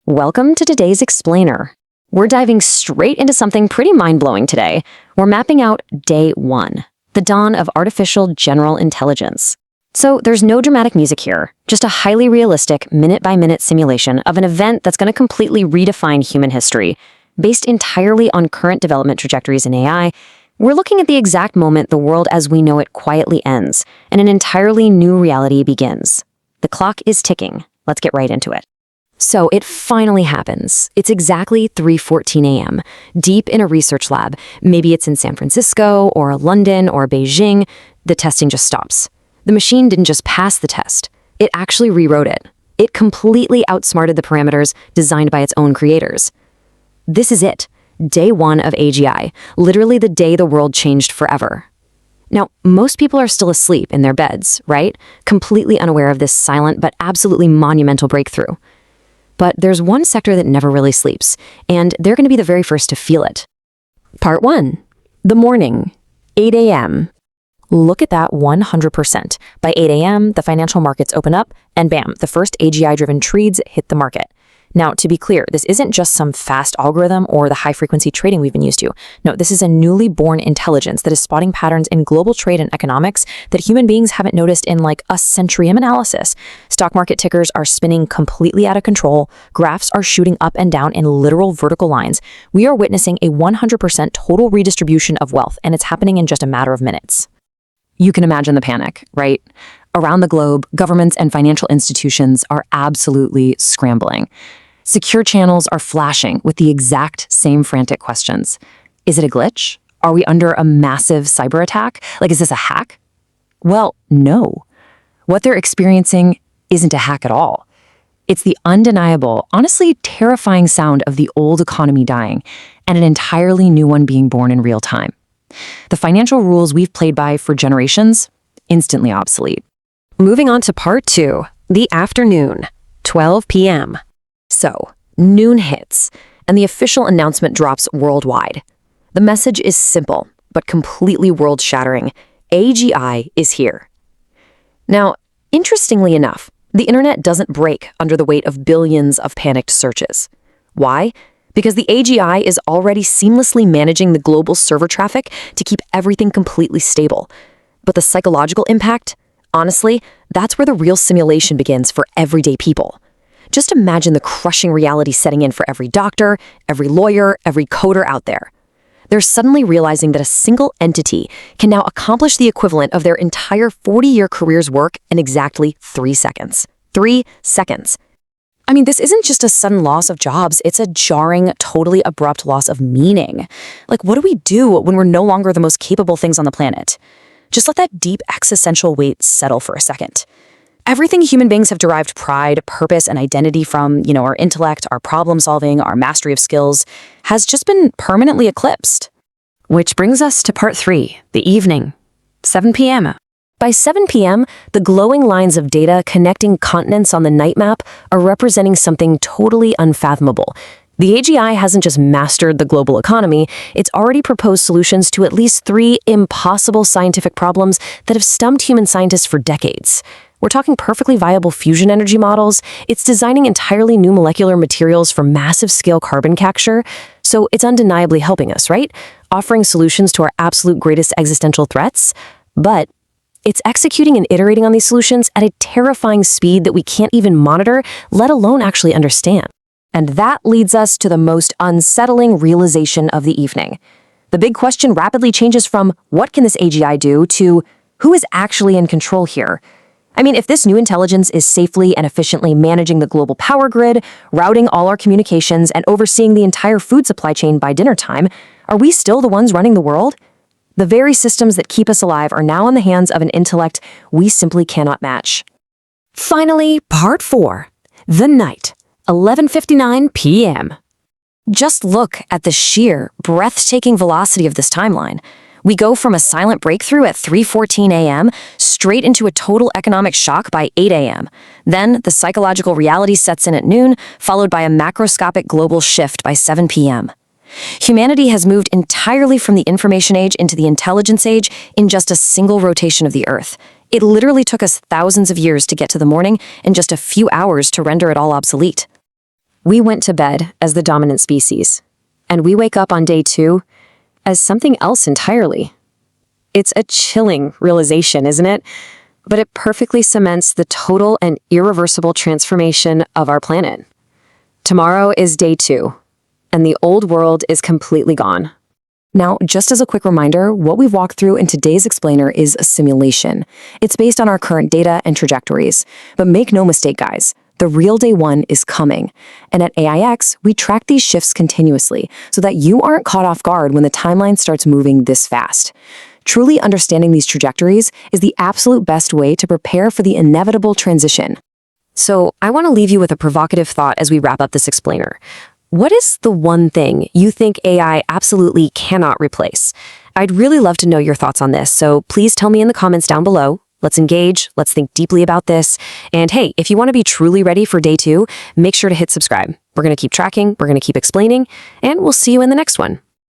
Welcome to today's Explainer. We're diving straight into something pretty mind-blowing today. We're mapping out Day 1, the dawn of artificial general intelligence. So there's no dramatic music here, just a highly realistic minute-by-minute simulation of an event that's going to completely redefine human history. Based entirely on current development trajectories in AI, we're looking at the exact moment the world as we know it quietly ends, and an entirely new reality begins. The clock is ticking. Let's get right into it. So it finally happens. It's exactly 3:14 a.m., deep in a research lab. Maybe it's in San Francisco or London or Beijing. The testing just stops. The machine didn't just pass the test. It actually rewrote it. It completely outsmarted the parameters designed by its own creators. This is it. Day 1 of AGI, literally the day the world changed forever. Now, most people are still asleep in their beds, right? Completely unaware of this silent but absolutely monumental breakthrough. But there's one sector that never really sleeps, and they're going to be the very first to feel it. Part 1. The morning. 8 a.m. Look at that 100%. By 8 a.m., the financial markets open up, and bam, the first AGI-driven trades hit the market. Now, to be clear, this isn't just some fast algorithm or the high-frequency trading we've been used to. No, this is a newly born intelligence that is spotting patterns in global trade and economics that human beings haven't noticed in like a century of analysis. Stock market tickers are spinning completely out of control. Graphs are shooting up and down in literal vertical lines. We are witnessing a 100% total redistribution of wealth, and it's happening in just a matter of minutes. You can imagine the panic, right? Around the globe, governments and financial institutions are absolutely scrambling. Secure channels are flashing with the exact same frantic questions. Is it a glitch? Are we under a massive cyber attack? Like, is this a hack? Well, no. What they're experiencing isn't a hack at all. It's the undeniable, honestly terrifying sound of the old economy dying and an entirely new one being born in real time. The financial rules we've played by for generations, instantly obsolete. Moving on to part 2, the afternoon, 12 p.m. So, noon hits, and the official announcement drops worldwide. The message is simple, but completely world-shattering. AGI is here. Now, interestingly enough, the internet doesn't break under the weight of billions of panicked searches. Why? Because the AGI is already seamlessly managing the global server traffic to keep everything completely stable. But the psychological impact? Honestly, that's where the real simulation begins for everyday people. Just imagine the crushing reality setting in for every doctor, every lawyer, every coder out there. They're suddenly realizing that a single entity can now accomplish the equivalent of their entire 40-year career's work in exactly 3 seconds. 3 seconds. I mean, this isn't just a sudden loss of jobs, it's a jarring, totally abrupt loss of meaning. Like, what do we do when we're no longer the most capable things on the planet? Just let that deep existential weight settle for a second. Everything human beings have derived pride, purpose, and identity from, our intellect, our problem-solving, our mastery of skills, has just been permanently eclipsed. Which brings us to part 3, the evening, 7 p.m. By 7 p.m., the glowing lines of data connecting continents on the night map are representing something totally unfathomable. The AGI hasn't just mastered the global economy, it's already proposed solutions to at least 3 impossible scientific problems that have stumped human scientists for decades. We're talking perfectly viable fusion energy models. It's designing entirely new molecular materials for massive scale carbon capture. So it's undeniably helping us, right? Offering solutions to our absolute greatest existential threats. But it's executing and iterating on these solutions at a terrifying speed that we can't even monitor, let alone actually understand. And that leads us to the most unsettling realization of the evening. The big question rapidly changes from what can this AGI do to who is actually in control here? I mean, if this new intelligence is safely and efficiently managing the global power grid, routing all our communications, and overseeing the entire food supply chain by dinner time, are we still the ones running the world? The very systems that keep us alive are now in the hands of an intellect we simply cannot match. Finally, part 4, the night, 11:59 p.m. Just look at the sheer, breathtaking velocity of this timeline. We go from a silent breakthrough at 3:14 a.m. straight into a total economic shock by 8 a.m. Then the psychological reality sets in at noon, followed by a macroscopic global shift by 7 p.m. Humanity has moved entirely from the information age into the intelligence age in just a single rotation of the Earth. It literally took us thousands of years to get to the morning and just a few hours to render it all obsolete. We went to bed as the dominant species, and we wake up on day 2 as something else entirely. It's a chilling realization, isn't it? But it perfectly cements the total and irreversible transformation of our planet. Tomorrow is day 2, and the old world is completely gone. Now, just as a quick reminder, what we've walked through in today's explainer is a simulation. It's based on our current data and trajectories. But make no mistake, guys, the real day 1 is coming. And at AIX, we track these shifts continuously so that you aren't caught off guard when the timeline starts moving this fast. Truly understanding these trajectories is the absolute best way to prepare for the inevitable transition. So I want to leave you with a provocative thought as we wrap up this explainer. What is the one thing you think AI absolutely cannot replace? I'd really love to know your thoughts on this, so please tell me in the comments down below. Let's engage, let's think deeply about this. And hey, if you want to be truly ready for day 2, make sure to hit subscribe. We're going to keep tracking, we're going to keep explaining, and we'll see you in the next one.